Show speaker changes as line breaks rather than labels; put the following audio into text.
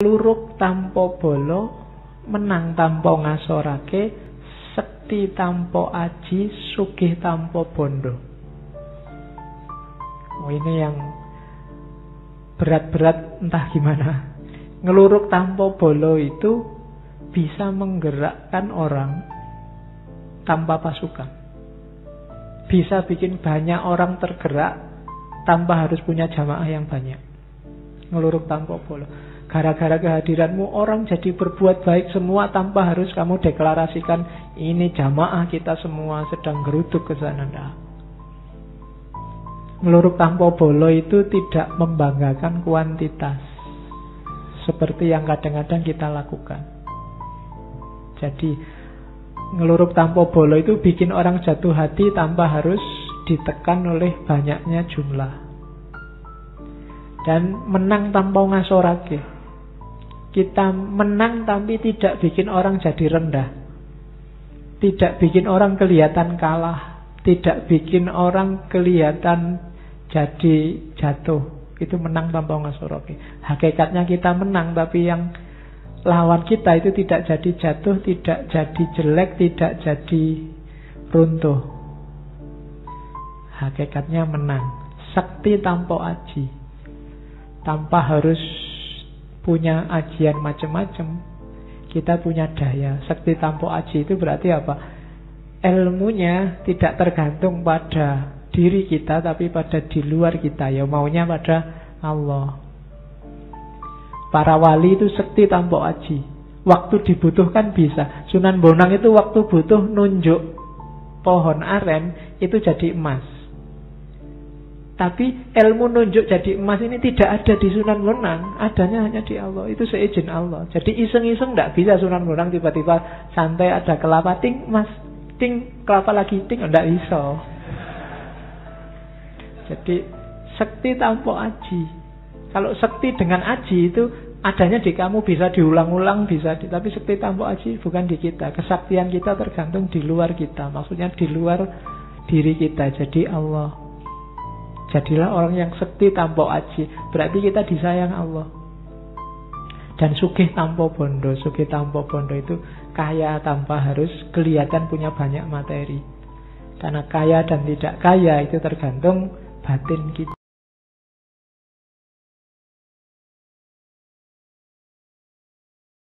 kluruk tanpa bolo, menang tanpa ngasorake, sekti tanpa aji, sugih tanpa bondo. Ini yang berat-berat entah gimana. Ngeluruk tanpa bolo itu bisa menggerakkan orang tanpa pasukan. Bisa bikin banyak orang tergerak tanpa harus punya jamaah yang banyak. Ngeluruk tanpa bolo. Gara-gara kehadiranmu orang jadi berbuat baik semua tanpa harus kamu deklarasikan ini jamaah kita semua sedang geruduk ke sana. Ngeluruk tanpa bolo itu tidak membanggakan kuantitas seperti yang kadang-kadang kita lakukan. Jadi ngeluruk tanpa bolo itu bikin orang jatuh hati tanpa harus ditekan oleh banyaknya jumlah. Dan menang tanpa ngasorake. Kita menang tapi tidak bikin orang jadi rendah. Tidak bikin orang kelihatan kalah. Tidak bikin orang kelihatan jadi jatuh. Itu menang tanpa ngasorake. Hakikatnya kita menang, tapi yang lawan kita itu tidak jadi jatuh, tidak jadi jelek, tidak jadi runtuh. Hakikatnya menang. Sakti tanpa aji. Tanpa harus punya ajian macam-macam, kita punya daya. Sakti tanpa aji itu berarti apa? Ilmunya tidak tergantung pada diri kita, tapi pada di luar kita. Ya maunya pada Allah. Para wali itu sakti tanpa aji. Waktu dibutuhkan bisa. Sunan Bonang itu waktu butuh nunjuk pohon aren, itu jadi emas. Tapi ilmu nunjuk jadi emas ini tidak ada di Sunan Bonang. Adanya hanya di Allah. Itu seizin Allah. Jadi iseng-iseng tidak bisa Sunan Bonang tiba-tiba santai ada kelapa, ting, emas, ting, kelapa lagi, ting. Tidak bisa. Jadi sakti tanpa aji. Kalau sakti dengan aji itu adanya di kamu, bisa diulang-ulang, bisa tapi sakti tanpa aji bukan di kita. Kesaktian kita tergantung di luar kita. Maksudnya di luar diri kita. Jadi Allah. Jadilah orang yang sakti tanpa aji. Berarti kita disayang Allah. Dan sugih tanpa bondo. Sugih tanpa bondo itu kaya tanpa harus kelihatan punya banyak materi. Karena kaya dan tidak kaya itu tergantung batin kita.